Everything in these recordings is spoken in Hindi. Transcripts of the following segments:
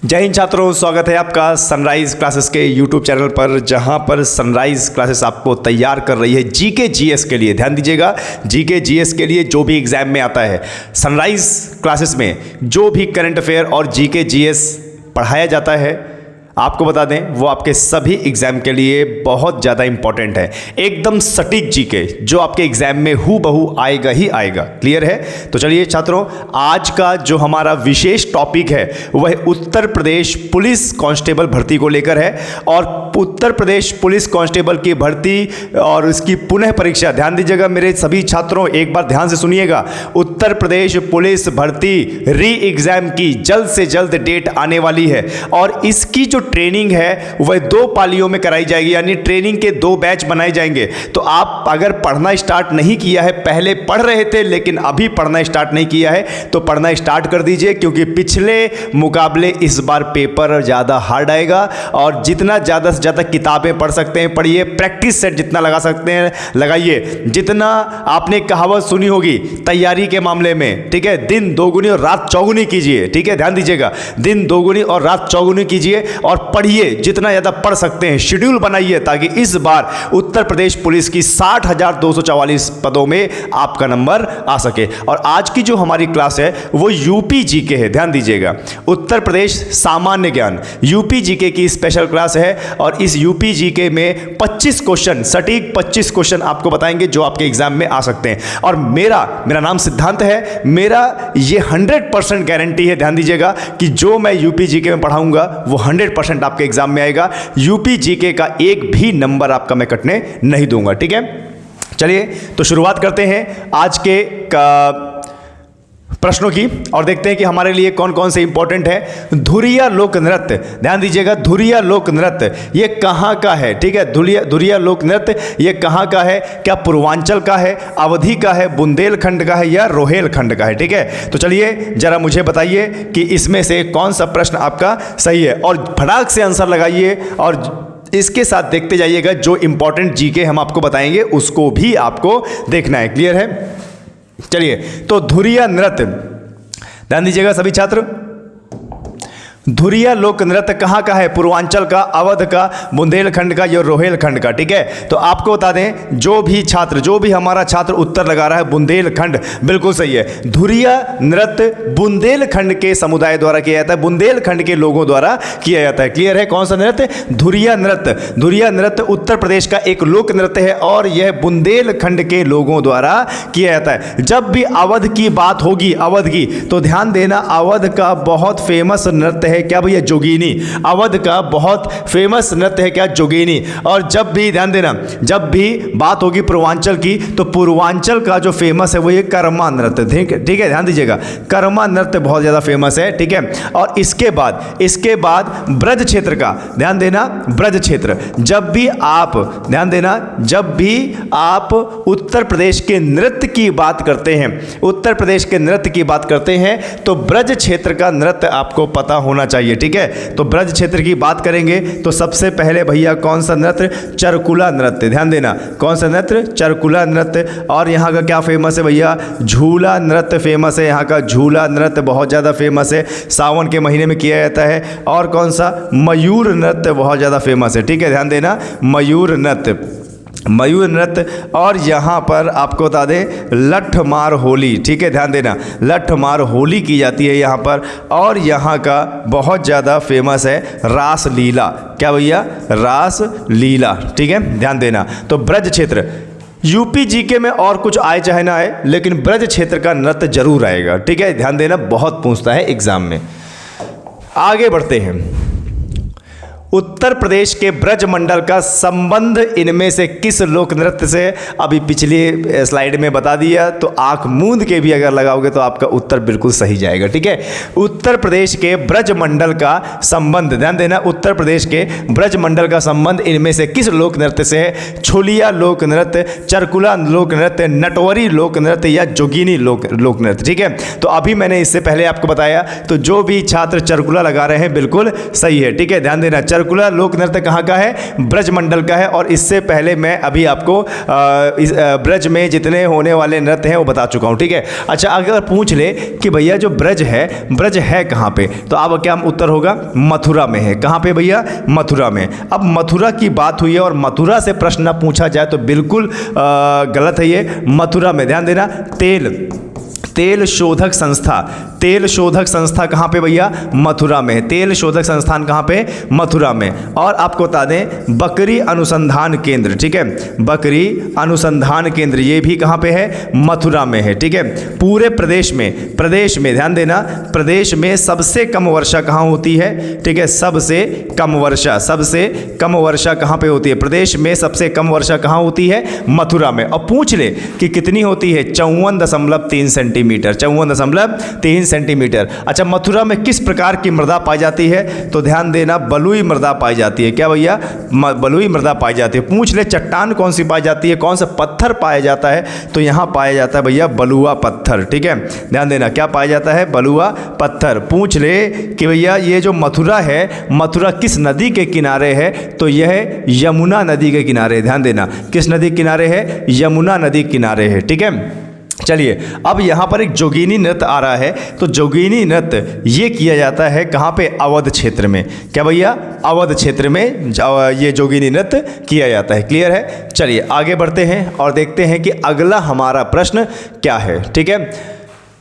जय हिंद छात्रों, स्वागत है आपका सनराइज क्लासेस के यूट्यूब चैनल पर, जहां पर सनराइज क्लासेस आपको तैयार कर रही है जीके जीएस के लिए। ध्यान दीजिएगा, जीके जीएस के लिए जो भी एग्जाम में आता है, सनराइज क्लासेस में जो भी करंट अफेयर और जीके जीएस पढ़ाया जाता है, आपको बता दें वो आपके सभी एग्जाम के लिए बहुत ज़्यादा इंपॉर्टेंट है। एकदम सटीक जीके जो आपके एग्जाम में हूबहू आएगा ही आएगा। क्लियर है? तो चलिए छात्रों, आज का जो हमारा विशेष टॉपिक है वह उत्तर प्रदेश पुलिस कांस्टेबल भर्ती को लेकर है। और उत्तर प्रदेश पुलिस कांस्टेबल की भर्ती और उसकी पुनः परीक्षा, ध्यान दीजिएगा मेरे सभी छात्रों, एक बार ध्यान से सुनिएगा। उत्तर प्रदेश पुलिस भर्ती री एग्जाम की जल्द से जल्द डेट आने वाली है और इसकी जो ट्रेनिंग है वह 2 पालियों में कराई जाएगी, यानी ट्रेनिंग के 2 बैच बनाए जाएंगे। तो आप अगर पढ़ना स्टार्ट नहीं किया है, पहले पढ़ रहे थे लेकिन अभी पढ़ना स्टार्ट नहीं किया है, तो पढ़ना स्टार्ट कर दीजिए, क्योंकि पिछले मुकाबले इस बार पेपर ज़्यादा हार्ड आएगा। और जितना ज़्यादा से ज़्यादा किताबें पढ़ सकते हैं पढ़िए, प्रैक्टिस सेट जितना लगा सकते हैं लगाइए। जितना आपने कहावत सुनी होगी तैयारी के मामले में, ठीक है, दिन दोगुनी और रात चौगुनी कीजिए। ठीक है, ध्यान दीजिएगा, दिन दोगुनी और रात चौगुनी कीजिए और पढ़िए, जितना ज़्यादा पढ़ सकते हैं शेड्यूल बनाइए, ताकि इस बार उत्तर प्रदेश पुलिस की 60,244 पदों में आपका नंबर आ सके। और आज की जो हमारी क्लास है वो यूपी जीके है। ध्यान दीजिएगा, उत्तर प्रदेश सामान्य ज्ञान यूपी जीके की स्पेशल क्लास है। और इस यूपी जीके में 25 क्वेश्चन, सटीक 25 क्वेश्चन आपको बताएंगे जो आपके एग्जाम में आ सकते हैं। और मेरा नाम सिद्धांत है, मेरा ये 100% गारंटी है, ध्यान दीजिएगा, कि जो मैं यूपी जीके में पढ़ाऊंगा वो 100% आपके एग्जाम में आएगा। यूपी जीके का एक भी नंबर आपका मैं कटने नहीं दूंगा। ठीक है, चलिए तो शुरुआत करते हैं आज के प्रश्नों की और देखते हैं कि हमारे लिए कौन कौन से इंपॉर्टेंट है। धुरिया लोक नृत्य, ध्यान दीजिएगा, धुरिया लोक नृत्य ये कहाँ का है? ठीक है, धुरिया लोक नृत्य ये कहाँ का है? क्या पूर्वांचल का है, अवधि का है, बुंदेलखंड का है या रोहेलखंड का है? ठीक है, तो चलिए जरा मुझे बताइए कि इसमें से कौन सा प्रश्न आपका सही है, और फटाक से आंसर लगाइए। और इसके साथ देखते जाइएगा, जो इंपॉर्टेंट जीके हम आपको बताएंगे उसको भी आपको देखना है। क्लियर है? चलिए, तो धुरिया नृत्य, ध्यान दीजिएगा सभी छात्र, धुरिया लोक नृत्य कहाँ का है? पूर्वांचल का, अवध का, बुंदेलखंड का या रोहेलखंड का। ठीक है, तो आपको बता दें, जो भी हमारा छात्र उत्तर लगा रहा है बुंदेलखंड, बिल्कुल सही है। धुरिया नृत्य बुंदेलखंड के समुदाय द्वारा किया जाता है, बुंदेलखंड के लोगों द्वारा किया जाता है। क्लियर है? कौन सा नृत्य? धुरिया नृत्य। धुरिया नृत्य उत्तर प्रदेश का एक लोक नृत्य है और यह बुंदेलखंड के लोगों द्वारा किया जाता है। जब भी अवध की बात होगी, अवध की, तो ध्यान देना, अवध का बहुत फेमस नृत्य है क्या भैया? जोगीनी। अवध का बहुत फेमस नृत्य है क्या? जोगीनी। और जब भी ध्यान देना, जब भी बात होगी पूर्वांचल की, तो पूर्वांचल का जो फेमस है वो ये कर्मा नृत्य। ठीक है, ध्यान दीजिएगा, कर्मा नृत्य बहुत ज़्यादा फेमस है। ठीक है, और इसके बाद ब्रज क्षेत्र का, ध्यान देना, ब्रज क्षेत्र, जब भी आप ध्यान देना, जब भी आप उत्तर प्रदेश के नृत्य की बात करते हैं, उत्तर प्रदेश के नृत्य की बात करते हैं, तो ब्रज क्षेत्र का नृत्य आपको पता होना चाहिए। ठीक है, तो ब्रज क्षेत्र की बात करेंगे तो सबसे पहले भैया कौन सा नृत्य? चरकुला नृत्य। ध्यान देना, कौन सा नृत्य? चरकुला नृत्य। और यहाँ का क्या फेमस है भैया? झूला नृत्य फेमस है, यहाँ का झूला नृत्य बहुत ज़्यादा फेमस है, सावन के महीने में किया जाता है। और कौन सा? मयूर नृत्य बहुत ज़्यादा फेमस है। ठीक है, ध्यान देना, मयूर नृत्य, मयूर नृत्य। और यहाँ पर आपको बता दें लठमार होली। ठीक है, ध्यान देना, लठमार होली की जाती है यहाँ पर। और यहाँ का बहुत ज़्यादा फेमस है रास लीला। क्या भैया? रास लीला। ठीक है, ध्यान देना। तो ब्रज क्षेत्र, यूपी जीके में और कुछ आए चाहे ना आए, लेकिन ब्रज क्षेत्र का नृत्य जरूर आएगा। ठीक है, ध्यान देना, बहुत पूछता है एग्जाम में। आगे बढ़ते हैं। उत्तर प्रदेश के ब्रज मंडल का संबंध इनमें से किस लोक नृत्य से? अभी पिछली स्लाइड में बता दिया, तो आंख मूंद के भी अगर लगाओगे तो आपका उत्तर बिल्कुल सही जाएगा। ठीक है, उत्तर प्रदेश के ब्रज मंडल का संबंध, ध्यान देना, उत्तर प्रदेश के ब्रज मंडल का संबंध इनमें से किस लोक नृत्य से है? छोलिया लोक नृत्य, चरकुला लोक नृत्य, नटवरी लोक नृत्य या जोगीनी लोक नृत्य। ठीक है, तो अभी मैंने इससे पहले आपको बताया, तो जो भी छात्र चरकुला लगा रहे हैं बिल्कुल सही है। ठीक है, ध्यान देना, सर्कुलर लोक नृत्य कहाँ का है? ब्रजमंडल का है। और इससे पहले मैं अभी आपको इस ब्रज में जितने होने वाले नृत्य हैं वो बता चुका हूँ, ठीक है। अच्छा, अगर पूछ ले कि भैया जो ब्रज है कहाँ पे, तो अब क्या उत्तर होगा? मथुरा में है। कहाँ पे भैया? मथुरा में। अब मथुरा की बात हुई है और मथुरा से प्रश्न पूछा जाए तो बिल्कुल गलत है ये। मथुरा में ध्यान देना, तेल शोधक संस्था कहाँ पे भैया? मथुरा में। तेल शोधक संस्थान कहाँ पे? मथुरा में। और आपको बता दें बकरी अनुसंधान केंद्र, ठीक है, बकरी अनुसंधान केंद्र ये भी कहाँ पे है? मथुरा में है, ठीक है। पूरे प्रदेश में ध्यान देना, प्रदेश में सबसे कम वर्षा कहाँ होती है? ठीक है, सबसे कम वर्षा कहाँ पे होती है? प्रदेश में सबसे कम वर्षा कहाँ होती है? मथुरा में। और पूछ ले कि कितनी होती है? 54.3 सेंटीमीटर, 54.3 सेंटीमीटर। अच्छा, मथुरा में किस प्रकार की मृदा पाई जाती है? तो ध्यान देना, बलुई मृदा पाई जाती है। क्या भैया? बलुई मृदा पाई जाती है। पूछ ले चट्टान कौन सी पाई जाती है, कौन सा पत्थर पाया जाता है? तो यहाँ पाया जाता है भैया बलुआ पत्थर, ठीक है। ध्यान देना, क्या पाया जाता है? बलुआ पत्थर। पूछ ले कि भैया ये जो मथुरा है, मथुरा किस नदी के किनारे है? तो यह यमुना नदी के किनारे। ध्यान देना, किस नदी के किनारे है? यमुना नदी के किनारे है, ठीक है। चलिए, अब यहाँ पर एक जोगिनी नृत्य आ रहा है। तो जोगिनी नृत्य ये किया जाता है कहाँ पे? अवध क्षेत्र में। क्या भैया? अवध क्षेत्र में ये जोगिनी नृत्य किया जाता है। क्लियर है? चलिए आगे बढ़ते हैं और देखते हैं कि अगला हमारा प्रश्न क्या है, ठीक है।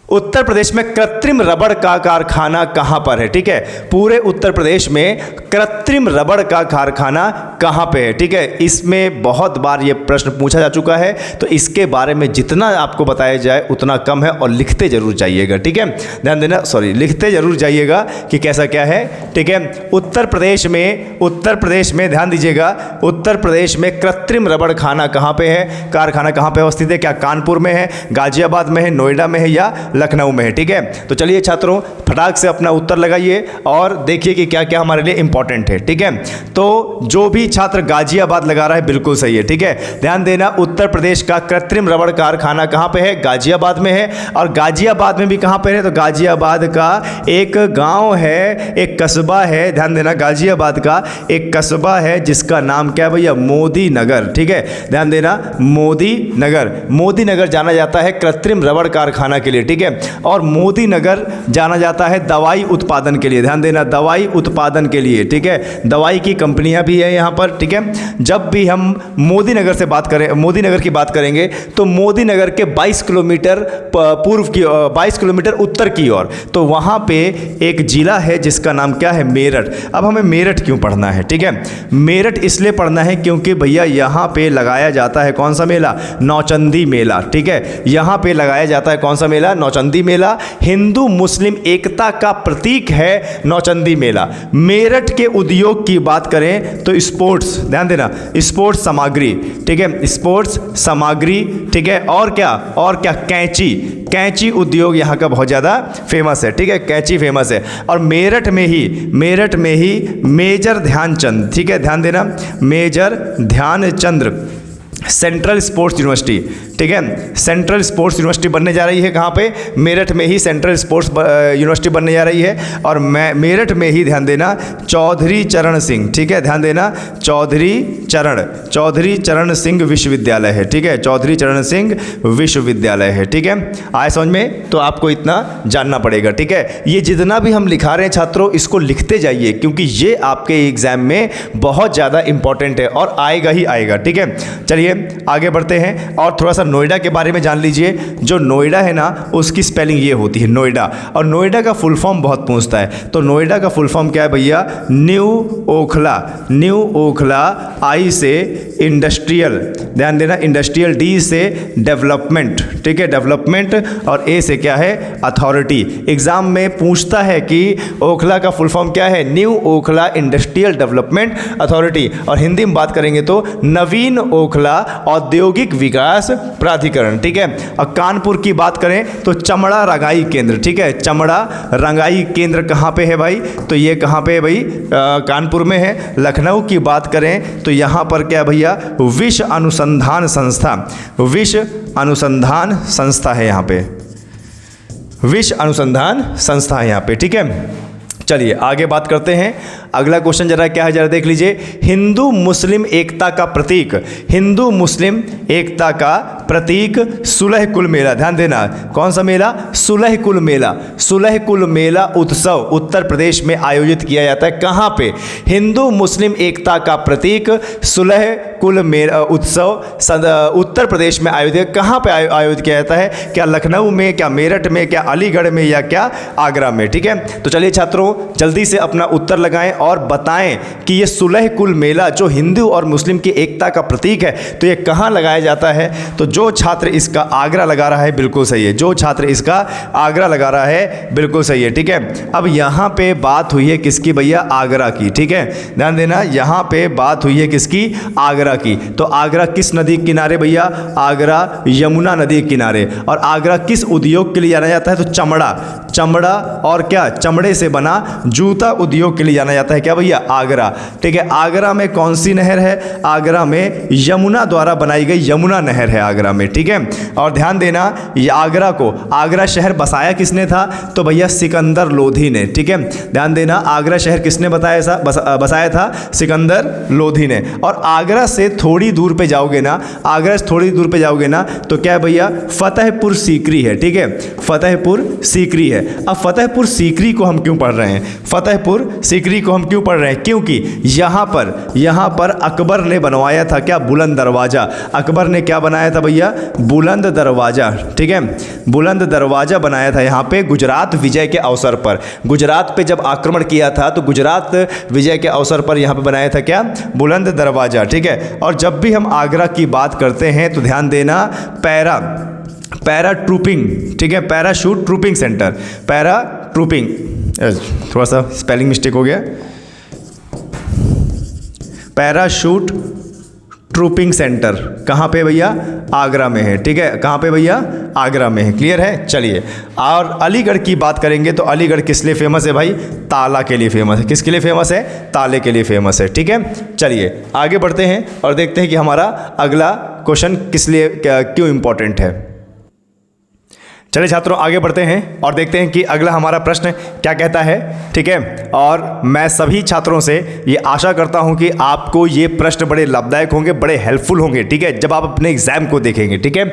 उत्तर प्रदेश में कृत्रिम रबड़ का कारखाना कहाँ पर है? ठीक है, पूरे उत्तर प्रदेश में कृत्रिम रबड़ का कारखाना कहाँ पे है? ठीक है, इसमें बहुत बार ये प्रश्न पूछा जा चुका है, तो इसके बारे में जितना आपको बताया जाए उतना कम है। और लिखते जरूर जाइएगा, ठीक है, ध्यान देना, लिखते जरूर जाइएगा कि कैसा क्या है, ठीक है। उत्तर प्रदेश में ध्यान दीजिएगा, उत्तर प्रदेश में कृत्रिम रबड़ खाना कहाँ पे है? कारखाना कहाँ पे अवस्थित है? क्या कानपुर में है, गाजियाबाद में है, नोएडा में है या लखनऊ में है? ठीक है, तो चलिए छात्रों फटाक से अपना उत्तर लगाइए और देखिए कि क्या क्या हमारे लिए इंपॉर्टेंट है। ठीक है, तो जो भी छात्र गाजियाबाद लगा रहा है बिल्कुल सही है। ठीक है, ध्यान देना, उत्तर प्रदेश का कृत्रिम रबड़ कारखाना कहाँ पे है? गाजियाबाद में है। और गाजियाबाद में भी कहाँ पे है? तो गाजियाबाद का एक गांव है, एक कस्बा है, ध्यान देना, गाजियाबाद का एक कस्बा है जिसका नाम क्या है भैया? मोदी नगर। ठीक है, ध्यान देना, मोदी नगर जाना जाता है कृत्रिम रबड़ कारखाना के लिए। ठीक है, और मोदी नगर जाना जाता है दवाई उत्पादन के लिए। ध्यान देना, दवाई उत्पादन के लिए। ठीक है, दवाई की कंपनियां भी है यहाँ पर। ठीक है, जब भी हम मोदी नगर से बात करें, मोदी नगर की बात करेंगे तो मोदी नगर के 22 किलोमीटर पूर्व की, 22 किलोमीटर उत्तर की ओर, तो वहाँ पे एक जिला है जिसका नाम क्या है? मेरठ। अब हमें मेरठ क्यों पढ़ना है? ठीक है, मेरठ इसलिए पढ़ना है क्योंकि भैया यहाँ पे लगाया जाता है कौन सा मेला? नौचंदी मेला। ठीक है, यहाँ पे लगाया जाता है कौन सा मेला? नौचंदी मेला। हिंदू मुस्लिम एकता का प्रतीक है नौचंदी मेला। मेरठ के उद्योग की बात करें तो स्पोर्ट्स, ध्यान देना, स्पोर्ट्स सामग्री। ठीक है, स्पोर्ट्स सामग्री। ठीक है, और क्या कैंची उद्योग यहाँ का बहुत ज़्यादा फेमस है। ठीक है, कैंची फेमस है। और मेरठ में ही मेजर ध्यानचंद, ठीक है, ध्यान देना, major Dhyanchand central sports university. ठीक है, सेंट्रल स्पोर्ट्स यूनिवर्सिटी बनने जा रही है। कहाँ पे? मेरठ में ही सेंट्रल स्पोर्ट्स यूनिवर्सिटी बनने जा रही है। और मेरठ में ही ध्यान देना चौधरी चरण सिंह, ठीक है, ध्यान देना, चौधरी चरण सिंह विश्वविद्यालय है। ठीक है, चौधरी चरण सिंह विश्वविद्यालय है। ठीक है, आए समझ में? तो आपको इतना जानना पड़ेगा। ठीक है, ये जितना भी हम लिखा रहे हैं छात्रों, इसको लिखते जाइए क्योंकि ये आपके एग्जाम में बहुत ज़्यादा इंपॉर्टेंट है और आएगा ही आएगा। ठीक है, चलिए आगे बढ़ते हैं और थोड़ा सा नोएडा के बारे में जान लीजिए। जो नोएडा है ना, उसकी स्पेलिंग ये होती है नोएडा। और नोएडा का फुल फॉर्म बहुत पूछता है, तो नोएडा का फुल फॉर्म क्या है भैया? न्यू ओखला, आई से इंडस्ट्रियल, ध्यान देना, इंडस्ट्रियल, डी से डेवलपमेंट। ठीक है, डेवलपमेंट, और ए से क्या है? अथॉरिटी। एग्जाम में पूछता है कि ओखला का फुल फॉर्म क्या है? New Okhla industrial development authority. और हिंदी में बात करेंगे तो नवीन ओखला औद्योगिक विकास प्राधिकरण। ठीक है, और कानपुर की बात करें तो चमड़ा रंगाई केंद्र। ठीक है, चमड़ा रंगाई केंद्र कहाँ पे है भाई? तो ये कहाँ पे है भाई? कानपुर में है। लखनऊ की बात करें तो यहाँ पर क्या भैया? विश्व अनुसंधान संस्था है यहाँ पे, विश्व अनुसंधान संस्था है यहाँ पे। ठीक है, चलिए आगे बात करते हैं। अगला क्वेश्चन जरा क्या है, जरा देख लीजिए। हिंदू मुस्लिम एकता का प्रतीक, हिंदू मुस्लिम एकता का प्रतीक सुलह कुल मेला। ध्यान देना, कौन सा मेला? सुलह कुल मेला। सुलह कुल मेला उत्सव उत्तर प्रदेश में आयोजित किया जाता है। कहाँ पे? हिंदू मुस्लिम एकता का प्रतीक सुलह कुल मेला उत्सव उत्तर प्रदेश में आयोजित, कहाँ पे आयोजित किया जाता है? क्या लखनऊ में, क्या मेरठ में, क्या अलीगढ़ में, या क्या आगरा में? ठीक है, तो चलिए छात्रों जल्दी से अपना उत्तर लगाएं और बताएं कि ये सुलह कुल मेला जो हिंदू और मुस्लिम की एकता का प्रतीक है, तो ये कहाँ लगाया जाता है? तो जो छात्र इसका आगरा लगा रहा है बिल्कुल सही है, जो छात्र इसका आगरा लगा रहा है बिल्कुल सही है। ठीक है, अब यहाँ पे बात हुई है किसकी भैया? आगरा की। ठीक है, ध्यान देना, यहाँ पे बात हुई है किसकी? आगरा की। तो आगरा किस नदी के किनारे भैया? आगरा यमुना नदी के किनारे। और आगरा किस उद्योग के लिए जाना जाता है? तो चमड़ा, चमड़ा और क्या? चमड़े से बना जूता उद्योग के लिए जाना जाता है क्या भैया? आगरा। ठीक है, आगरा में कौन सी नहर है? आगरा में यमुना द्वारा बनाई गई यमुना नहर है आगरा में। ठीक है, और ध्यान देना, ये आगरा को, आगरा शहर बसाया किसने था? तो भैया सिकंदर लोधी ने। ठीक है, ध्यान देना, आगरा शहर किसने बसाया था? सिकंदर लोधी ने। और आगरा से थोड़ी दूर पे जाओगे ना, आगरा से थोड़ी दूर पे जाओगे ना, तो क्या है भैया? फतेहपुर सीकरी है। ठीक है, फतेहपुर सीकरी है। अब फतेहपुर सीकरी को हम क्यों पढ़ रहे हैं? फतेहपुर सीकरी को हम क्यों पढ़ रहे हैं? क्योंकि यहाँ पर अकबर ने बनवाया था क्या? बुलंद दरवाज़ा। अकबर ने क्या बनाया था भैया? बुलंद दरवाज़ा। ठीक है, बुलंद दरवाज़ा बनाया था यहाँ पे गुजरात विजय के अवसर पर। गुजरात पे जब आक्रमण किया था तो गुजरात विजय के अवसर पर यहाँ पे बनाया था क्या? बुलंद दरवाज़ा। ठीक है, और जब भी हम आगरा की बात करते हैं तो ध्यान देना, पैरा ट्रूपिंग, ठीक है, parachute trooping centre, para trooping, थोड़ा सा स्पेलिंग मिस्टेक हो गया, पैराशूट ट्रूपिंग सेंटर कहाँ पे भैया? आगरा में है। ठीक है, कहाँ पे भैया? आगरा में है। क्लियर है? चलिए, और अलीगढ़ की बात करेंगे तो अलीगढ़ किस लिए फेमस है भाई? ताला के लिए फेमस है। किसके लिए फेमस है? ताले के लिए फेमस है। ठीक है, चलिए आगे बढ़ते हैं और देखते हैं कि हमारा अगला क्वेश्चन किस लिए, क्यों इंपॉर्टेंट है। चलिए छात्रों आगे बढ़ते हैं और देखते हैं कि अगला हमारा प्रश्न क्या कहता है। ठीक है, और मैं सभी छात्रों से ये आशा करता हूं कि आपको ये प्रश्न बड़े लाभदायक होंगे, बड़े हेल्पफुल होंगे। ठीक है, जब आप अपने एग्जाम को देखेंगे। ठीक है,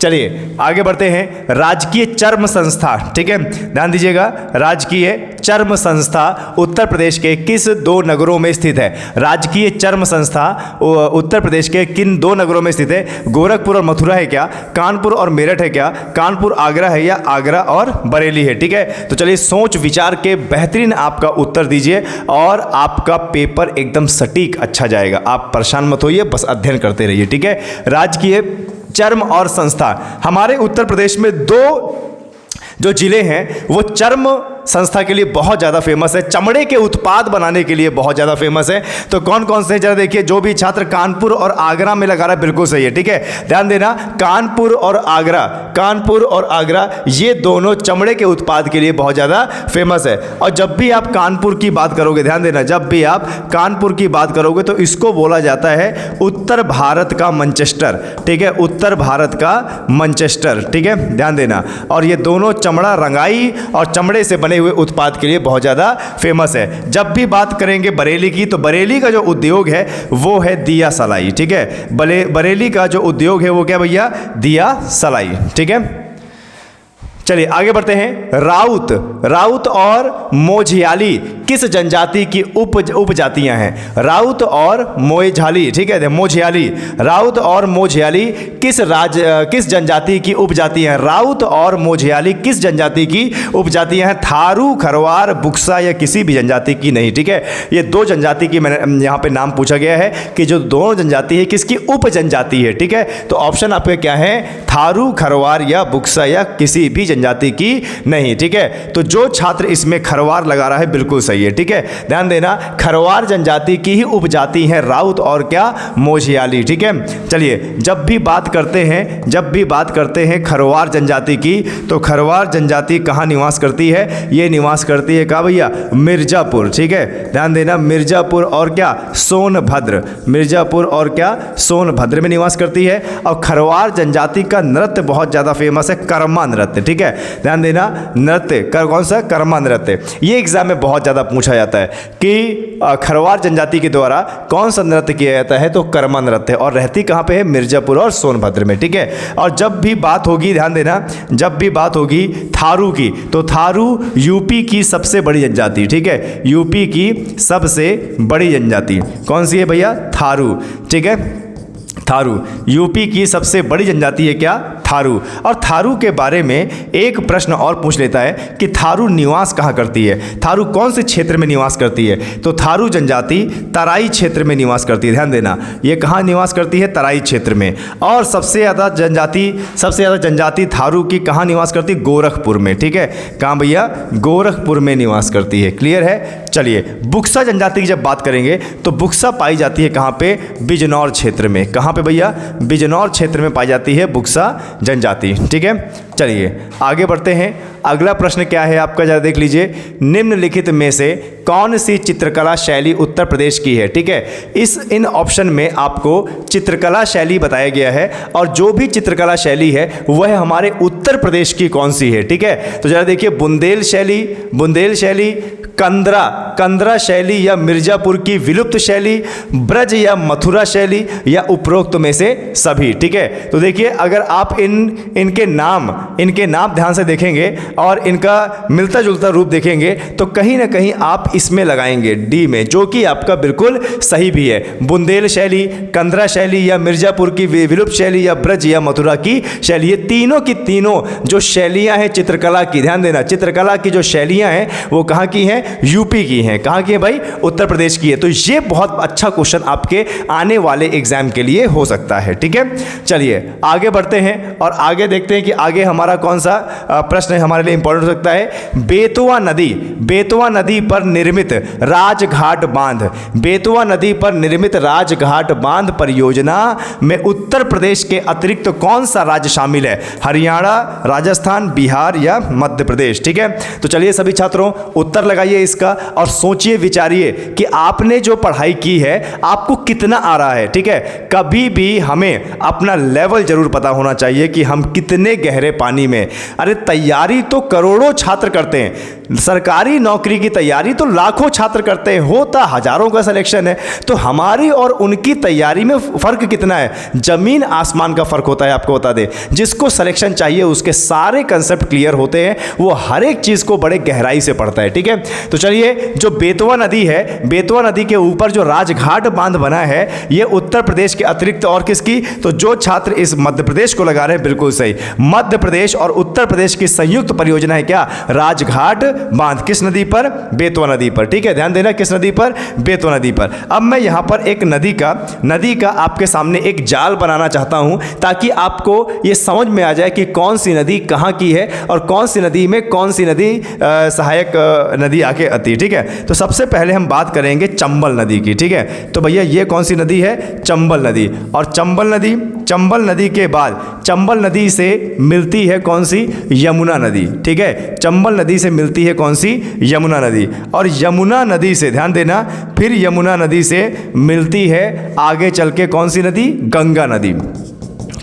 चलिए आगे बढ़ते हैं। राजकीय चर्म संस्था, ठीक है, ध्यान दीजिएगा, राजकीय चर्म संस्था उत्तर प्रदेश के किस दो नगरों में स्थित है? राजकीय चर्म संस्था उत्तर प्रदेश के किन दो नगरों में स्थित है? गोरखपुर और मथुरा है क्या? कानपुर और मेरठ है क्या? कानपुर आगरा है या आगरा और बरेली है? ठीक है, तो चलिए सोच विचार के बेहतरीन आपका उत्तर दीजिए और आपका पेपर एकदम सटीक अच्छा जाएगा। आप परेशान मत होइए, बस अध्ययन करते रहिए। ठीक है, राजकीय चर्म और संस्था, हमारे उत्तर प्रदेश में दो जो जिले हैं वो चर्म संस्था के लिए बहुत ज़्यादा फेमस है, चमड़े के उत्पाद बनाने के लिए बहुत ज़्यादा फेमस है। तो कौन कौन से? जरा देखिए, जो भी छात्र कानपुर और आगरा में लगा रहा है बिल्कुल सही है। ठीक है, ध्यान देना, कानपुर और आगरा ये दोनों चमड़े के उत्पाद के लिए बहुत ज़्यादा फेमस है। और जब भी आप कानपुर की बात करोगे, ध्यान देना, जब भी आप कानपुर की बात करोगे तो इसको बोला जाता है उत्तर भारत का मैनचेस्टर। ठीक है, उत्तर भारत का मैनचेस्टर। ठीक है, ध्यान देना, और ये दोनों चमड़ा, रंगाई और चमड़े से बने हुए उत्पाद के लिए बहुत ज़्यादा फेमस है। जब भी बात करेंगे बरेली की, तो बरेली का जो उद्योग है वो है दिया सलाई। ठीक है, बरेली का जो उद्योग है वो क्या भैया? दिया सलाई। ठीक है, चलिए आगे बढ़ते हैं। राउत और मोझियाली किस जनजाति की उपजातियां हैं? राउत और मोझियाली, ठीक है, मोझियाली, राउत और मोझियाली किस जनजाति की उपजातियां हैं? राउत और मोझियाली किस जनजाति की उपजातियां हैं? थारू, खरवार, बुक्सा या किसी भी जनजाति की नहीं। ठीक है, ये दो जनजाति की मैंने यहाँ पे नाम पूछा गया है कि जो दोनों जनजाति है किसकी उप जनजाति है। ठीक है, तो ऑप्शन आपके क्या है? थारू, खरवार या बुक्सा या किसी भी जनजाति की नहीं। ठीक है, तो जो छात्र इसमें खरवार लगा रहा है बिल्कुल सही है। ठीक है, ध्यान देना, खरवार जनजाति की ही उपजाति है राउत और क्या? मोझियाली। ठीक है, चलिए जब भी बात करते हैं खरवार जनजाति की, तो खरवार जनजाति कहाँ निवास करती है? ये निवास करती है कहाँ भैया? मिर्जापुर। ठीक है, ध्यान देना, मिर्जापुर और क्या? सोनभद्र। मिर्जापुर और क्या? सोनभद्र में निवास करती है। और खरवार जनजाति का नृत्य बहुत ज़्यादा फेमस है, कर्मा नृत्य। ठीक है, है, ध्यान देना। नृत्य कौन सा? कर्मा नृत्य। ये एग्जाम में बहुत ज़्यादा पूछा जाता है कि खरवार जनजाति के द्वारा कौन सा नृत्य किया जाता है, तो कर्मा नृत्य, और रहती कहाँ पे है? मिर्जापुर और सोनभद्र में, ठीक है। और जब भी बात होगी, ध्यान देना, जब भी बात होगी थारू की, तो थारू यूपी की सबसे बड़ी जनजाति, ठीक है, यूपी की सबसे बड़ी जनजाति कौन सी है भैया? थारू, ठीक है। थारू यूपी की सबसे बड़ी जनजाति है क्या? थारू। और थारू के बारे में एक प्रश्न और पूछ लेता है कि थारू निवास कहाँ करती है, थारू कौन से क्षेत्र में निवास करती है, तो थारू जनजाति तराई क्षेत्र में निवास करती है। ध्यान देना, ये कहाँ निवास करती है? तराई क्षेत्र में। और सबसे ज़्यादा जनजाति थारू की कहाँ निवास करती है? गोरखपुर में, ठीक है। कहाँ भैया? गोरखपुर में निवास करती है। क्लियर है? चलिए, बुक्सा जनजाति की जब बात करेंगे तो बुक्सा पाई जाती है कहाँ पे? बिजनौर क्षेत्र में। कहाँ पे भैया? बिजनौर क्षेत्र में पाई जाती है बुक्सा जनजाति, ठीक है। चलिए आगे बढ़ते हैं। अगला प्रश्न क्या है आपका, जरा देख लीजिए। निम्नलिखित में से कौन सी चित्रकला शैली उत्तर प्रदेश की है, ठीक है। इन ऑप्शन में आपको चित्रकला शैली बताया गया है, और जो भी चित्रकला शैली है वह हमारे उत्तर प्रदेश की कौन सी है, ठीक है। तो जरा देखिए, बुंदेल शैली, कंदरा शैली या मिर्जापुर की विलुप्त शैली, ब्रज या मथुरा शैली, या उपरोक्त में से सभी, ठीक है। तो देखिए, अगर आप इनके नाम ध्यान से देखेंगे और इनका मिलता जुलता रूप देखेंगे तो कहीं ना कहीं आप इसमें लगाएंगे डी में, जो कि आपका बिल्कुल सही भी है। बुंदेल शैली, कंदरा शैली, या मिर्जापुर की विलुप्त शैली, या ब्रज या मथुरा की शैली, ये तीनों की तीनों जो शैलियां हैं चित्रकला की, ध्यान देना, चित्रकला की जो शैलियां हैं वो कहाँ की हैं? यूपी की हैं। कहाँ की है भाई? उत्तर प्रदेश की है। तो ये बहुत अच्छा क्वेश्चन आपके आने वाले एग्जाम के लिए हो सकता है, ठीक है। चलिए आगे बढ़ते हैं और आगे देखते हैं कि आगे हमारा कौन सा प्रश्न हमारे लिए इंपॉर्टेंट हो सकता है। बेतवा नदी पर निर्मित राजघाट बांध, बेतवा नदी पर निर्मित राजघाट बांध परियोजना में उत्तर प्रदेश के अतिरिक्त कौन सा राज्य शामिल है? हरियाणा, राजस्थान, बिहार या मध्य प्रदेश, ठीक है। तो चलिए सभी छात्रों उत्तर लगाइए इसका और सोचिए विचारिए कि आपने जो पढ़ाई की है आपको कितना आ रहा है, ठीक है। कभी भी हमें अपना लेवल जरूर पता होना चाहिए कि हम कितने गहरे पानी में। अरे तैयारी तो करोड़ों छात्र करते हैं, सरकारी नौकरी की तैयारी तो लाखों छात्र करते हैं, होता हजारों का सिलेक्शन है। तो हमारी और उनकी तैयारी में फर्क कितना है? जमीन आसमान का फर्क होता है। आपको बता दें, जिसको सिलेक्शन चाहिए उसके सारे कंसेप्ट क्लियर होते हैं, वो हर एक चीज को बड़े गहराई से पढ़ता है, ठीक है। तो चलिए, जो बेतवा नदी है, बेतवा नदी के ऊपर जो राजघाट बांध बना है, ये उत्तर प्रदेश के अतिरिक्त और किसकी? तो जो छात्र इस मध्य प्रदेश को लगा रहे हैं, बिल्कुल सही, मध्य प्रदेश और उत्तर प्रदेश की संयुक्त परियोजना है क्या? राजघाट बांध। किस नदी पर? बेतवा नदी पर, ठीक है। ध्यान देना, किस नदी पर? बेतवा नदी पर। अब मैं यहां पर एक नदी का आपके सामने एक जाल बनाना चाहता हूं ताकि आपको यह समझ में आ जाए कि कौन सी नदी कहां की है और कौन सी नदी में कौन सी नदी सहायक नदी आके आती है, ठीक है। तो सबसे पहले हम बात करेंगे चंबल नदी की, ठीक है। तो भैया ये कौन सी नदी है? चंबल नदी। और चंबल नदी के बाद चंबल नदी से मिलती है कौन सी? यमुना नदी, ठीक है। चंबल नदी से मिलती है कौन सी? यमुना नदी। और यमुना नदी से, ध्यान देना, फिर यमुना नदी से मिलती है आगे चल के कौन सी नदी? गंगा नदी,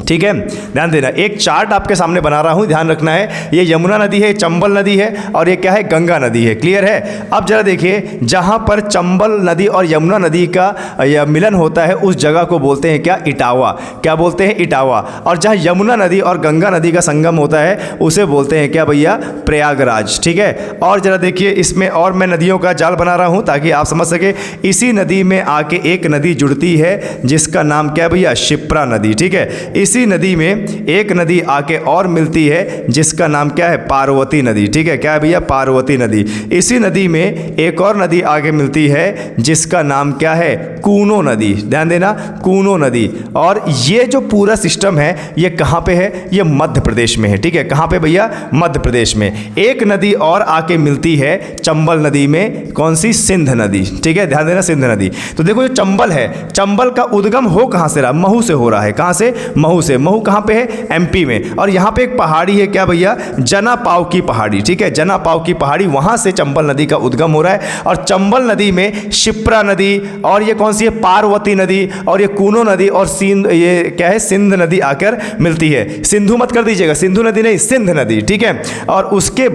ठीक है। ध्यान देना, एक चार्ट आपके सामने बना रहा हूं, ध्यान रखना है। ये यमुना नदी है, चंबल नदी है, और ये क्या है? गंगा नदी है। क्लियर है? अब जरा देखिए, जहां पर चंबल नदी और यमुना नदी का मिलन होता है उस जगह को बोलते हैं क्या? इटावा। क्या बोलते हैं? इटावा। और जहां यमुना नदी और गंगा नदी का संगम होता है उसे बोलते हैं क्या भैया? प्रयागराज, ठीक है। और जरा देखिए, इसमें और मैं नदियों का जाल बना रहा हूं ताकि आप समझ सके। इसी नदी में आके एक नदी जुड़ती है जिसका नाम क्या भैया? शिप्रा नदी, ठीक है। इसी नदी में एक नदी आके और मिलती है जिसका नाम क्या है? पार्वती नदी, ठीक है। क्या है भैया? पार्वती नदी। इसी नदी में एक और नदी आगे मिलती है जिसका नाम क्या है? कूनो नदी। ध्यान देना, कूनो नदी। और ये जो पूरा सिस्टम है ये कहाँ पे है? ये मध्य प्रदेश में है, ठीक है। कहाँ पे भैया? मध्य प्रदेश में। एक नदी और आके मिलती है चंबल नदी में, कौन सी? सिंध नदी, ठीक है। ध्यान देना, सिंध नदी। तो देखो, जो चंबल है, चंबल का उद्गम हो कहाँ से रहा? महू से हो रहा है। कहाँ से? महू से। महू कहाँ पे है? एमपी में। और यहाँ पे एक पहाड़ी है, क्या भैया? जनापाव की पहाड़ी, ठीक है, जनापाव की पहाड़ी, वहाँ से चंबल नदी का उद्गम हो रहा है। और चंबल नदी में शिप्रा नदी, और ये कौन सी है? पार्वती नदी, और ये कूनो नदी, और ये क्या है? सिंध नदी आकर मिलती है। सिंधु मत कर दीजिएगा, सिंधु नदी नहीं, सिंध नदी, ठीक है। और उसके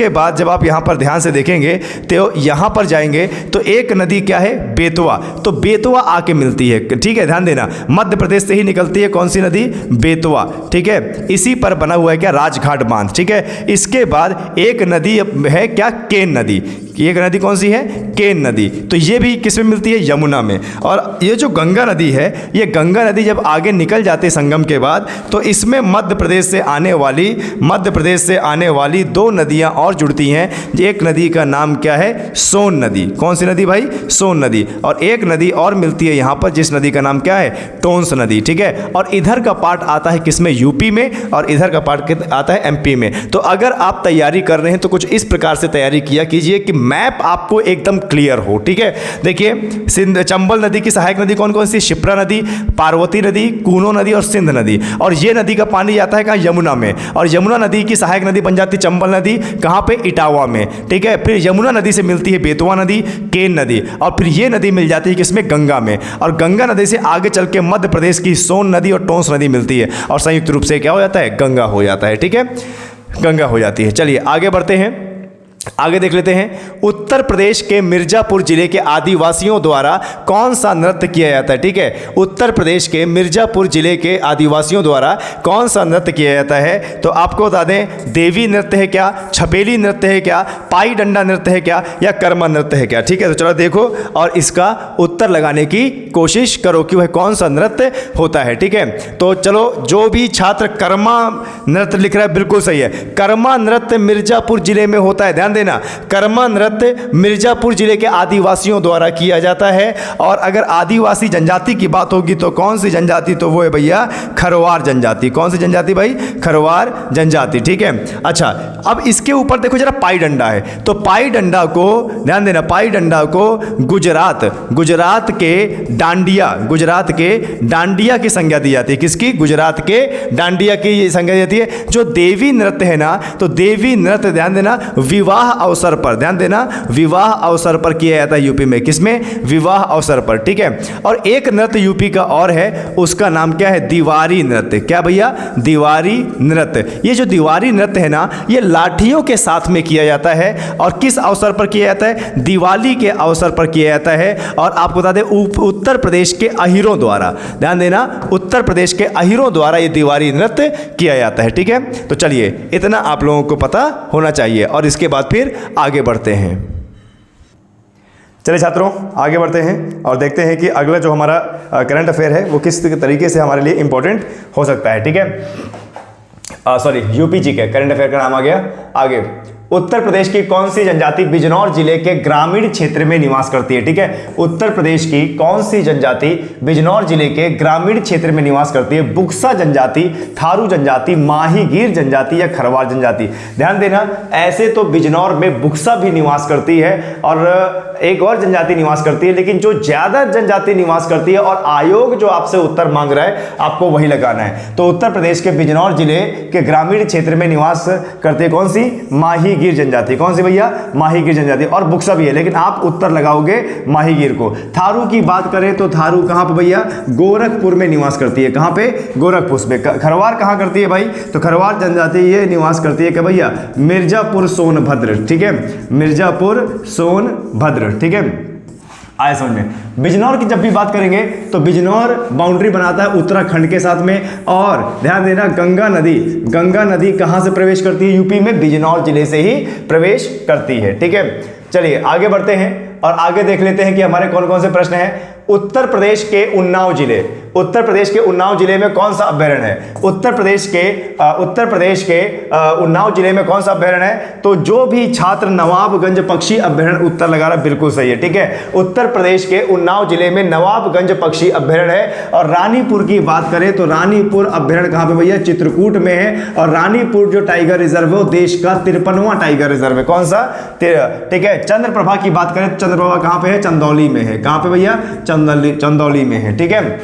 बाद जब आप यहाँ पर ध्यान से देखेंगे तो यहाँ पर जाएंगे तो एक नदी क्या है? बेतवा। तो बेतवा आके मिलती है, ठीक है, ध्यान देना, मध्य प्रदेश से ही निकलती है। कौन सी नदी? बेतवा, ठीक है। इसी पर बना हुआ है क्या? राजघाट बांध, ठीक है। इसके बाद एक नदी है क्या? केन नदी। एक नदी कौन सी है? केन नदी। तो ये भी किस में मिलती है? यमुना में। और ये जो गंगा नदी है, ये गंगा नदी जब आगे निकल जाती है संगम के बाद, तो इसमें मध्य प्रदेश से आने वाली दो नदियां और जुड़ती हैं। एक नदी का नाम क्या है? सोन नदी। कौन सी नदी भाई? सोन नदी। और एक नदी और मिलती है यहाँ पर, जिस नदी का नाम क्या है? टोंस नदी, ठीक है। और इधर का पार्ट आता है किसमें? यूपी में, और इधर का पार्ट आता है एमपी में। तो अगर आप तैयारी कर रहे हैं तो कुछ इस प्रकार से तैयारी किया कीजिए कि मैप आपको एकदम क्लियर हो, ठीक है। देखिए, चंबल नदी की सहायक नदी कौन कौन सी? शिप्रा नदी, पार्वती नदी, कूनो नदी और सिंध नदी। और ये नदी का पानी जाता है कहाँ? यमुना में। और यमुना नदी की सहायक नदी बन जाती है चंबल नदी, कहाँ पे? इटावा में, ठीक है। फिर यमुना नदी से मिलती है बेतवा नदी, केन नदी, और फिर ये नदी मिल जाती है किसमें? गंगा में। और गंगा नदी से आगे चल के मध्य प्रदेश की सोन नदी और टोंस नदी मिलती है, और संयुक्त रूप से क्या हो जाता है? गंगा हो जाता है, ठीक है, गंगा हो जाती है। चलिए आगे बढ़ते हैं, आगे देख लेते हैं। उत्तर प्रदेश के मिर्जापुर जिले के आदिवासियों द्वारा कौन सा नृत्य किया जाता है? ठीक है, उत्तर प्रदेश के मिर्जापुर जिले के आदिवासियों द्वारा कौन सा नृत्य किया जाता है? तो आपको बता दें, देवी नृत्य है क्या, छपेली नृत्य है क्या, पाई डंडा नृत्य है क्या, या कर्मा नृत्य है क्या? ठीक है, तो चलो देखो और इसका उत्तर लगाने की कोशिश करो कि वह कौन सा नृत्य होता है। ठीक है, तो चलो, जो भी छात्र कर्मा नृत्य लिख रहा है बिल्कुल सही है। कर्मा नृत्य मिर्जापुर जिले में होता है, ध्यान देना, कर्मा नृत्य मिर्जापुर जिले के आदिवासियों द्वारा किया जाता है। और अगर आदिवासी जनजाति की बात होगी तो कौन सी जनजाति? तो वो है भैया खरवार जनजाति। कौन सी जनजाति भाई? खरवार जनजाति। ठीक है, अच्छा, अब इसके ऊपर देखो जरा, पाई डंडा है, तो पाई डंडा को ध्यान देना, पाई डंडा को गुजरात के डांडिया की संज्ञा दी जाती है। किसकी? गुजरात के डांडिया की संज्ञा दी जाती है। जो देवी नृत्य है ना, तो देवी नृत्य ध्यान देना विवाह अवसर पर, ध्यान देना विवाह अवसर पर किया जाता है यूपी में। किसमें? विवाह अवसर पर। ठीक है, और एक नृत्य यूपी का और है, उसका नाम क्या है? दीवारी नृत्य। क्या भैया? दीवारी नृत्य। ये जो दीवारी नृत्य है ना, ये लाठियों के साथ में किया जाता है। और किस अवसर पर किया जाता है? दिवाली के अवसर पर किया जाता है। और आपको बता दें, उत्तर प्रदेश के अहीरों द्वारा, ध्यान देना, उत्तर प्रदेश के अहीरों द्वारा ये दीवारी नृत्य किया जाता है। ठीक है, तो चलिए, इतना आप लोगों को पता होना चाहिए और इसके बाद फिर आगे बढ़ते हैं। चलिए छात्रों, आगे बढ़ते हैं और देखते हैं कि अगला जो हमारा करंट अफेयर है वो किस तरीके से हमारे लिए इंपॉर्टेंट हो सकता है। ठीक है, सॉरी, यूपी जी के करंट अफेयर का नाम आ गया। आगे, उत्तर प्रदेश की कौन सी जनजाति बिजनौर जिले के ग्रामीण क्षेत्र में निवास करती है? ठीक है, उत्तर प्रदेश की कौन सी जनजाति बिजनौर जिले के ग्रामीण क्षेत्र में निवास करती है? बुक्सा जनजाति, थारू जनजाति, माहीगीर जनजाति या खरवार जनजाति? ध्यान देना, ऐसे तो बिजनौर में बुक्सा भी निवास करती है और एक और जनजाति निवास करती है, लेकिन जो ज्यादा जनजाति निवास करती है और आयोग जो आपसे उत्तर मांग रहा है आपको वही लगाना है। तो उत्तर प्रदेश के बिजनौर जिले के ग्रामीण क्षेत्र में निवास करती है कौन सी? माहीगीर जनजाति। कौन सी भैया? माहीगीर जनजाति। और बुक्सा भी है, लेकिन आप उत्तर लगाओगे माहीगीर को। थारू की बात करें तो थारू कहां पे भैया? गोरखपुर में निवास करती है। कहां पे? गोरखपुर में। खरवार कहां करती है भाई? तो खरवार जनजाति ये निवास करती है क्या भैया? मिर्जापुर सोनभद्र। ठीक है, मिर्जापुर सोनभद्र। ठीक है, आए समझ में। बिजनौर की जब भी बात करेंगे तो बिजनौर बाउंड्री बनाता है उत्तराखंड के साथ में। और ध्यान देना, गंगा नदी कहां से प्रवेश करती है? यूपी में बिजनौर जिले से ही प्रवेश करती है। ठीक है, चलिए आगे बढ़ते हैं और आगे देख लेते हैं कि हमारे कौन कौन से प्रश्न हैं। उत्तर प्रदेश के उन्नाव जिले में कौन सा अभ्यारण्य है? उत्तर प्रदेश के उन्नाव जिले में कौन सा अभ्यारण्य है? तो जो भी छात्र नवाबगंज पक्षी अभ्यारण्य उत्तर लगा रहा है बिल्कुल सही है। ठीक है, उत्तर प्रदेश के उन्नाव जिले में नवाबगंज पक्षी अभ्यारण्य है। और रानीपुर की बात करें तो रानीपुर अभ्यारण्य कहां पे भैया? चित्रकूट में है। और रानीपुर जो टाइगर रिजर्व है वो देश का 53वां टाइगर रिजर्व है। कौन सा? ठीक है, चंद्रप्रभा की बात करें तो चंद्रप्रभा कहां पे है? चंदौली में है। कहां पे भैया? चंदौली में है। ठीक है,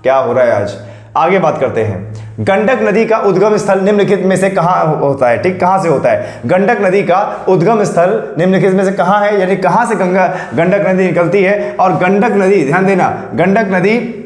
क्या हो रहा है आज। आगे बात करते हैं। गंडक नदी का उद्गम स्थल निम्नलिखित में से कहाँ होता है? ठीक, कहाँ से होता है? गंडक नदी का उद्गम स्थल निम्नलिखित में से कहाँ है, यानी कहाँ से गंडक नदी निकलती है? और गंडक नदी, ध्यान देना, गंडक नदी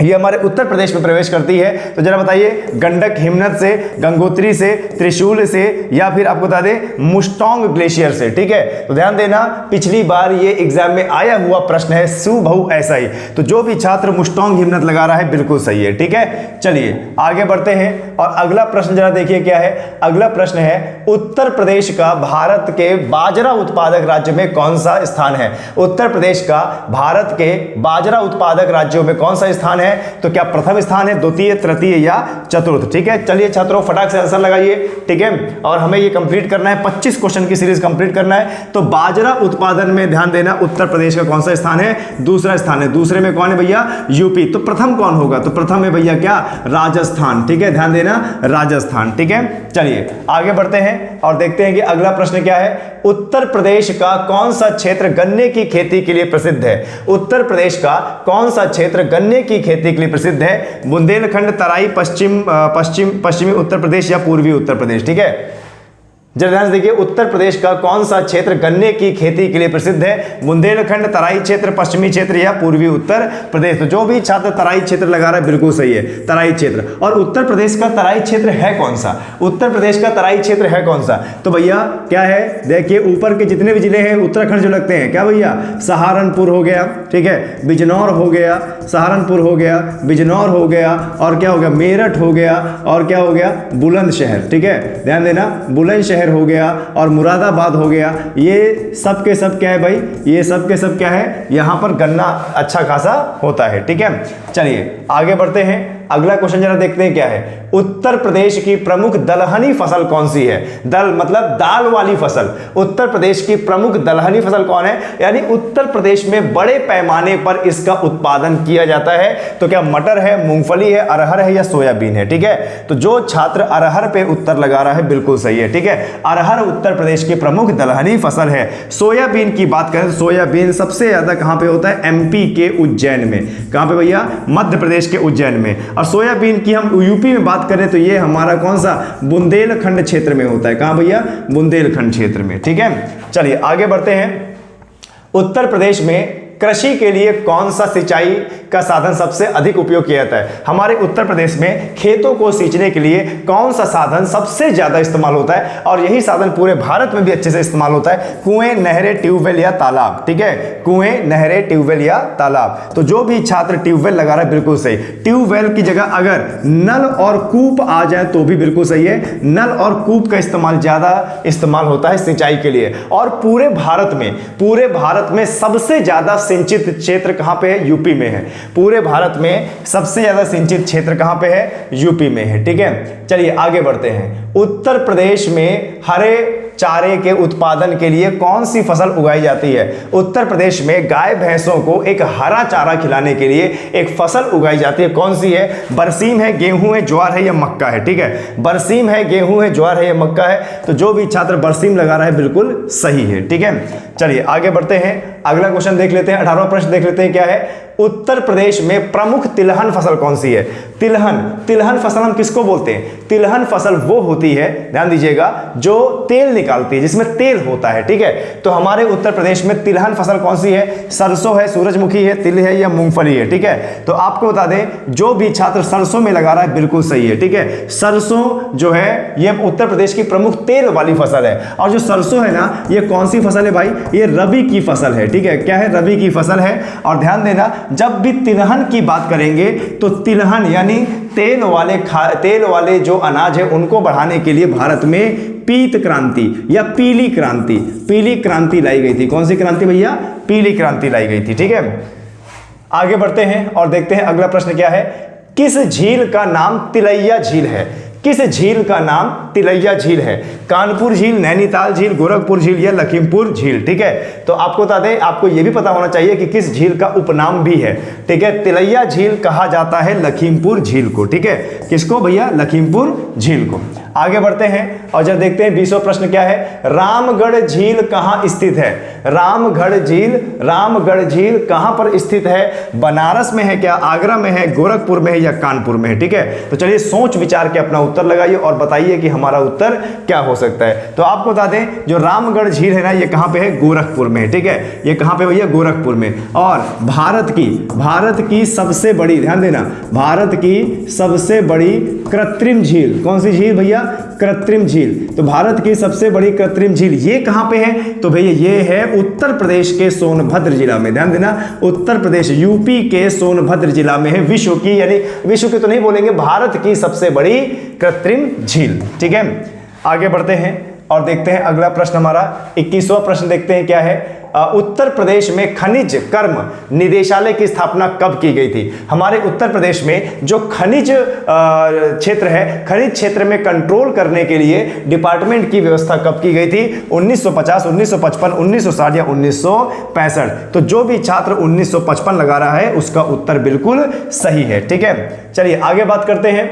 ये हमारे उत्तर प्रदेश में प्रवेश करती है। तो जरा बताइए, गंडक हिमनद से, गंगोत्री से, त्रिशूल से, या फिर आपको बता दें मुस्टोंग ग्लेशियर से। ठीक है, तो ध्यान देना, पिछली बार ये एग्जाम में आया हुआ प्रश्न है, सुबहू ऐसा ही। तो जो भी छात्र मुस्टोंग हिमनद लगा रहा है बिल्कुल सही है। ठीक है, चलिए आगे बढ़ते हैं और अगला प्रश्न जरा देखिए क्या है। अगला प्रश्न है, उत्तर प्रदेश का भारत के बाजरा उत्पादक राज्य में कौन सा स्थान है? उत्तर प्रदेश का भारत के बाजरा उत्पादक राज्यों में कौन सा स्थान है? तो क्या प्रथम स्थान है, द्वितीय, तृतीय या चतुर्थ? ठीक है, चलिए छात्रों फटाक से आंसर लगाइए। ठीक है, और हमें ये कंप्लीट करना है, 25 क्वेश्चन की सीरीज कंप्लीट करना है। तो बाजरा उत्पादन में ध्यान देना, उत्तर प्रदेश का कौन सा स्थान है? दूसरा स्थान है। दूसरे में कौन है भैया? यूपी। तो प्रथम कौन होगा? तो प्रथम है भैया क्या? राजस्थान। ठीक है, ध्यान देना, राजस्थान। ठीक है, चलिए आगे बढ़ते हैं और देखते हैं कि अगला प्रश्न क्या है। उत्तर प्रदेश का कौन सा क्षेत्र गन्ने की खेती के लिए प्रसिद्ध है? उत्तर प्रदेश का कौन सा क्षेत्र गन्ने की खेती के लिए प्रसिद्ध है? बुंदेलखंड, तराई, पश्चिमी उत्तर प्रदेश या पूर्वी उत्तर प्रदेश? ठीक है, जरा ध्यान से देखिए, उत्तर प्रदेश का कौन सा क्षेत्र गन्ने की खेती के लिए प्रसिद्ध है? बुंदेलखंड, तराई क्षेत्र, पश्चिमी क्षेत्र या पूर्वी उत्तर प्रदेश? तो जो भी छात्र तराई क्षेत्र लगा रहा है बिल्कुल सही है, तराई क्षेत्र। और उत्तर प्रदेश का तराई क्षेत्र है कौन सा? उत्तर प्रदेश का तराई क्षेत्र है कौन सा? तो भैया क्या है, देखिए ऊपर के जितने भी जिले हैं उत्तराखंड जो लगते हैं, क्या भैया? सहारनपुर हो गया, ठीक है, बिजनौर हो गया, सहारनपुर हो गया, बिजनौर हो गया, और क्या हो गया? मेरठ हो गया, और क्या हो गया? बुलंदशहर। ठीक है, ध्यान देना, बुलंदशहर हो गया और मुरादाबाद हो गया। ये सब के सब क्या है भाई? ये सब के सब क्या है? यहां पर गन्ना अच्छा खासा होता है। ठीक है, चलिए आगे बढ़ते हैं। अगला क्वेश्चन जरा देखते हैं क्या है। उत्तर प्रदेश की प्रमुख दलहनी फसल कौन सी है? दल मतलब दाल वाली फसल। उत्तर प्रदेश की प्रमुख दलहनी फसल कौन है? यानी उत्तर प्रदेश में बड़े पैमाने पर इसका उत्पादन किया जाता है। तो क्या मटर है, मूंगफली है, अरहर है या सोयाबीन है? ठीक है, तो जो छात्र अरहर पे उत्तर लगा रहा है बिल्कुल सही है। ठीक है, अरहर उत्तर प्रदेश की प्रमुख दलहनी फसल है। सोयाबीन की बात करें तो सोयाबीन सबसे ज्यादा कहां पे होता है? एमपी के उज्जैन में। कहां पे भैया? मध्य प्रदेश के उज्जैन में। और सोयाबीन की हम यूपी में बात करें तो ये हमारा कौन सा? बुंदेलखंड क्षेत्र में होता है। कहां भैया? बुंदेलखंड क्षेत्र में। ठीक है, चलिए आगे बढ़ते हैं। उत्तर प्रदेश में कृषि के लिए कौन सा सिंचाई का साधन सबसे अधिक उपयोग किया जाता है? हमारे उत्तर प्रदेश में खेतों को सींचने के लिए कौन सा साधन सबसे ज्यादा इस्तेमाल होता है? और यही साधन पूरे भारत में भी अच्छे से इस्तेमाल होता है, कुएं, नहरें, ट्यूबवेल या तालाब। ठीक है, कुएं, नहरें, ट्यूबवेल या तालाब। तो जो भी छात्र ट्यूबवेल लगा रहा है बिल्कुल सही। ट्यूबवेल की जगह अगर नल और कूप आ जाए तो भी बिल्कुल सही है। नल और कूप का इस्तेमाल ज्यादा इस्तेमाल होता है सिंचाई के लिए। और पूरे भारत में सबसे ज्यादा सिंचित क्षेत्र कहां पे है? यूपी में है। पूरे भारत में सबसे ज्यादा सिंचित क्षेत्र कहां पे है? यूपी में है। ठीक है, चलिए आगे बढ़ते हैं। उत्तर प्रदेश में हरे चारे के उत्पादन के लिए कौन सी फसल उगाई जाती है? उत्तर प्रदेश में गाय भैंसों को एक हरा चारा खिलाने के लिए एक फसल उगाई जाती है। कौन सी है? बरसीम है, गेहूं है, ज्वार है या मक्का है? ठीक है, बरसीम है, गेहूं है, ज्वार है या मक्का है? तो जो भी छात्र बरसीम लगा रहा है बिल्कुल सही है। ठीक है, चलिए आगे बढ़ते हैं। अगला क्वेश्चन देख लेते हैं, 18वां प्रश्न देख लेते हैं क्या है। उत्तर प्रदेश में प्रमुख तिलहन फसल कौन सी है? तिलहन फसल हम किसको बोलते हैं? तिलहन फसल वो होती है, ध्यान दीजिएगा, जो तेल निकालती है, जिसमें तेल होता है। ठीक है, तो हमारे उत्तर प्रदेश में तिलहन फसल कौन सी है? सरसों है, सूरजमुखी है, तिल है या मूंगफली है? ठीक है, तो आपको बता दें, जो भी छात्र सरसों में लगा रहा है बिल्कुल सही है। ठीक है, सरसों जो है ये उत्तर प्रदेश की प्रमुख तेल वाली फसल है। और जो सरसों है ना, ये कौन सी फसल है भाई? ये रबी की फसल है। ठीक है, क्या है? रबी की फसल है। और ध्यान देना, जब भी तिलहन की बात करेंगे तो तिलहन यानी तेल वाले जो अनाज है उनको बढ़ाने के लिए भारत में पीत क्रांति या पीली क्रांति लाई गई थी। कौन सी क्रांति भैया? पीली क्रांति लाई गई थी। ठीक है, आगे बढ़ते हैं और देखते हैं अगला प्रश्न क्या है। किस झील का नाम तिलैया झील है? किस झील का नाम तिलैया झील है? कानपुर झील, नैनीताल झील, गोरखपुर झील या लखीमपुर झील? ठीक है, तो आपको बता दें, आपको यह भी पता होना चाहिए कि किस झील का उपनाम भी है। ठीक है, तिलैया झील कहा जाता है लखीमपुर झील को। ठीक है, किसको भैया? लखीमपुर झील को। आगे बढ़ते हैं और जब देखते हैं 20वां प्रश्न क्या है, रामगढ़ झील कहां स्थित है? रामगढ़ झील कहां पर स्थित है? बनारस में है क्या, आगरा में है, गोरखपुर में है या कानपुर में है? ठीक है, तो चलिए सोच विचार के अपना उत्तर लगाइए और बताइए कि हमारा उत्तर क्या हो सकता है। तो आपको बता दें जो रामगढ़ झील है ना, ये कहां पे है? गोरखपुर में। ठीक है, ये कहां पे भैया? गोरखपुर में। और भारत की सबसे बड़ी, ध्यान देना, भारत की सबसे बड़ी कृत्रिम झील कौन सी झील भैया? कृत्रिम झील। तो भारत की सबसे बड़ी कृत्रिम झील ये कहां पे है? तो भैया ये है उत्तर प्रदेश के सोनभद्र जिला में। ध्यान देना, उत्तर प्रदेश यूपी के सोनभद्र जिला में है विश्व की, यानी विश्व की तो नहीं बोलेंगे, भारत की सबसे बड़ी कृत्रिम झील। ठीक है, आगे बढ़ते हैं और देखते हैं अगला प्रश्न हमारा 21वां प्रश्न देखते हैं क्या है। उत्तर प्रदेश में खनिज कर्म निदेशालय की स्थापना कब की गई थी? हमारे उत्तर प्रदेश में जो खनिज क्षेत्र है, खनिज क्षेत्र में कंट्रोल करने के लिए डिपार्टमेंट की व्यवस्था कब की गई थी? 1950, 1955, 1960 या 1965? तो जो भी छात्र 1955 लगा रहा है उसका उत्तर बिल्कुल सही है। ठीक है, चलिए आगे बात करते हैं।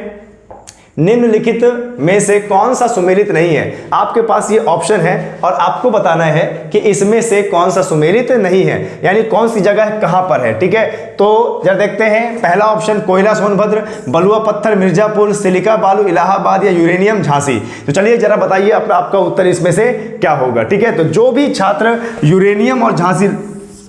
निम्नलिखित में से कौन सा सुमेलित नहीं है? आपके पास ये ऑप्शन है और आपको बताना है कि इसमें से कौन सा सुमेलित नहीं है, यानी कौन सी जगह कहां पर है। ठीक है, तो जरा देखते हैं। पहला ऑप्शन कोयला सोनभद्र, बलुआ पत्थर मिर्जापुर, सिलिका बालू इलाहाबाद या यूरेनियम झांसी। तो चलिए जरा बताइए आपका उत्तर इसमें से क्या होगा। ठीक है, तो जो भी छात्र यूरेनियम और झांसी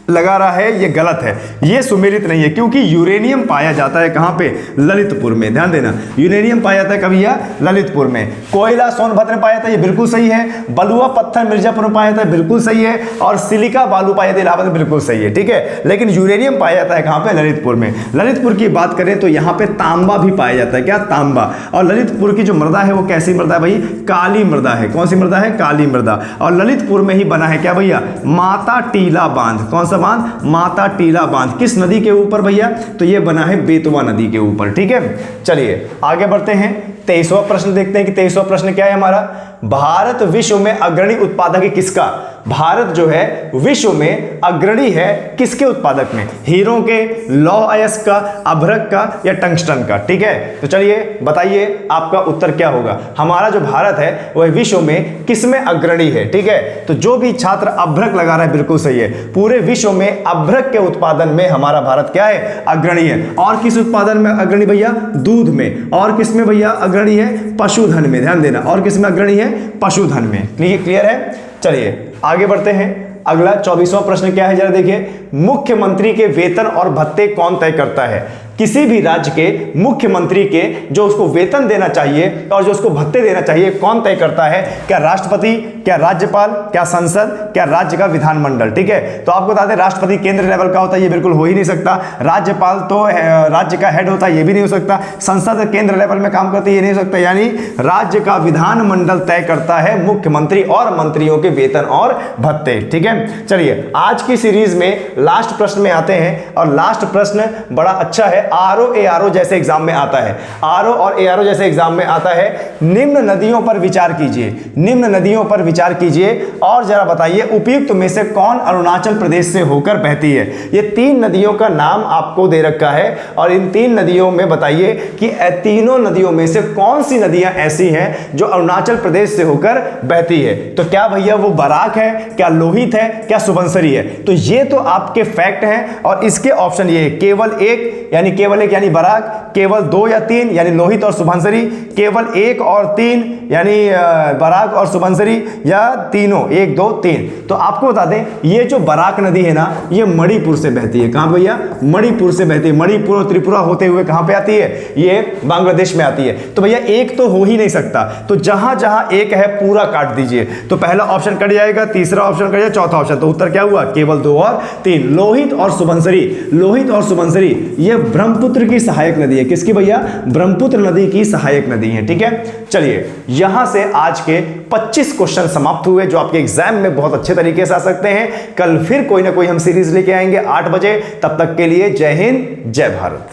लगा रहा है ये गलत है, ये सुमेलित नहीं है, क्योंकि यूरेनियम पाया जाता है कहां पे? ललितपुर में। ध्यान देना, यूरेनियम पाया जाता है कभी या ललितपुर में। कोयला सोनभद्र में पाया जाता है, ये बिल्कुल सही है। बलुआ पत्थर मिर्जापुर में पाया जाता है, बिल्कुल सही है। और सिलिका बालू पाया जाता है इलाहाबाद में, बिल्कुल सही है। ठीक है, लेकिन यूरेनियम पाया जाता है कहां पे? ललितपुर में। ललितपुर की बात करें तो यहां पे तांबा भी पाया जाता है। क्या? तांबा। और ललितपुर की जो मृदा है वो कैसी मृदा है भाई? काली मृदा है। कौन सी मृदा है? काली मृदा। और ललितपुर में ही बना है क्या भैया? माता टीला बांध। कौन सा बांध? माता टीला बांध। किस नदी के ऊपर भैया? तो ये बना है बेतवा नदी के ऊपर। ठीक है, चलिए आगे बढ़ते हैं। 23वां प्रश्न देखते हैं कि 23वां प्रश्न क्या है हमारा। भारत विश्व में अग्रणी उत्पादक है किसका? भारत जो है विश्व में अग्रणी है किसके उत्पादक में? हीरो के, लौह अयस्क का, अभ्रक का या टंगस्टन का? ठीक है, तो चलिए बताइए आपका उत्तर क्या होगा। हमारा जो भारत है वह विश्व में किस में अग्रणी है? ठीक है, तो जो भी छात्र अभ्रक लगा रहा है बिल्कुल सही है। पूरे विश्व में अभ्रक के उत्पादन में हमारा भारत क्या है? अग्रणी है। और किस उत्पादन में अग्रणी भैया? दूध में। और किस में भैया अग्रणी है? पशुधन में। ध्यान देना, और किस में अग्रणी है? पशुधन में। क्लियर है? चलिए आगे बढ़ते हैं। अगला 24वां प्रश्न क्या है जरा देखिए। मुख्यमंत्री के वेतन और भत्ते कौन तय करता है? किसी भी राज्य के मुख्यमंत्री के जो उसको वेतन देना चाहिए और जो उसको भत्ते देना चाहिए कौन तय करता है? क्या राष्ट्रपति, क्या राज्यपाल, क्या संसद, क्या राज्य का विधानमंडल? ठीक है, तो आपको बता दें राष्ट्रपति केंद्र लेवल का होता है, ये बिल्कुल हो ही नहीं सकता। राज्यपाल तो राज्य का हेड होता है, ये भी नहीं हो सकता। संसद केंद्र लेवल में काम करती है, ये नहीं हो सकता। यानी राज्य का विधानमंडल तय करता है मुख्यमंत्री और मंत्रियों के वेतन और भत्ते। ठीक है, चलिए आज की सीरीज में लास्ट प्रश्न में आते हैं और लास्ट प्रश्न बड़ा अच्छा है। आरओ एआरओ जैसे एग्जाम में आता है, आरओ और एआरओ जैसे एग्जाम में आता है। निम्न नदियों पर विचार कीजिए, निम्न नदियों पर विचार कीजिए और जरा बताइए उपयुक्त में से कौन अरुणाचल प्रदेश से होकर बहती है? ये 3 नदियों का नाम आपको दे रखा है और इन 3 नदियों में बताइए कि तीनों नदियों में से कौन सी नदियां ऐसी हैं जो अरुणाचल प्रदेश से होकर बहती है। तो क्या भैया वो बराक है, क्या लोहित है, क्या सुबनसिरी है? तो ये तो आपके फैक्ट हैं और इसके ऑप्शन ये केवल एक यानी बराक, केवल 2 या 3 यानी लोहित और सुबनसिरी, केवल 1 और 3 यानी बराक और सुबनसिरी, या तीनों 1 2 3। तो आपको बता दें ये जो बराक नदी है ना ये मणिपुर से बहती है। कहां भैया? मणिपुर से बहती है। मणिपुर और त्रिपुरा होते हुए कहां पे आती है? ये बांग्लादेश में आती है। तो भैया एक तो हो ही नहीं सकता, तो जहां जहां एक है पूरा काट दीजिए। तो पहला ऑप्शन कट जाएगा, तीसरा ऑप्शन कट जाएगा, चौथा ऑप्शन। तो उत्तर क्या हुआ? केवल 2 और 3। लोहित और सुबनसिरी, लोहित और सुबनसिरी ये ब्रह्मपुत्र की सहायक नदी है। किसकी भैया? ब्रह्मपुत्र नदी की सहायक नदी है। ठीक है, चलिए यहां से आज के 25 क्वेश्चन समाप्त हुए जो आपके एग्जाम में बहुत अच्छे तरीके से आ सकते हैं। कल फिर कोई ना कोई हम सीरीज लेके आएंगे 8 बजे। तब तक के लिए जय हिंद, जय भारत।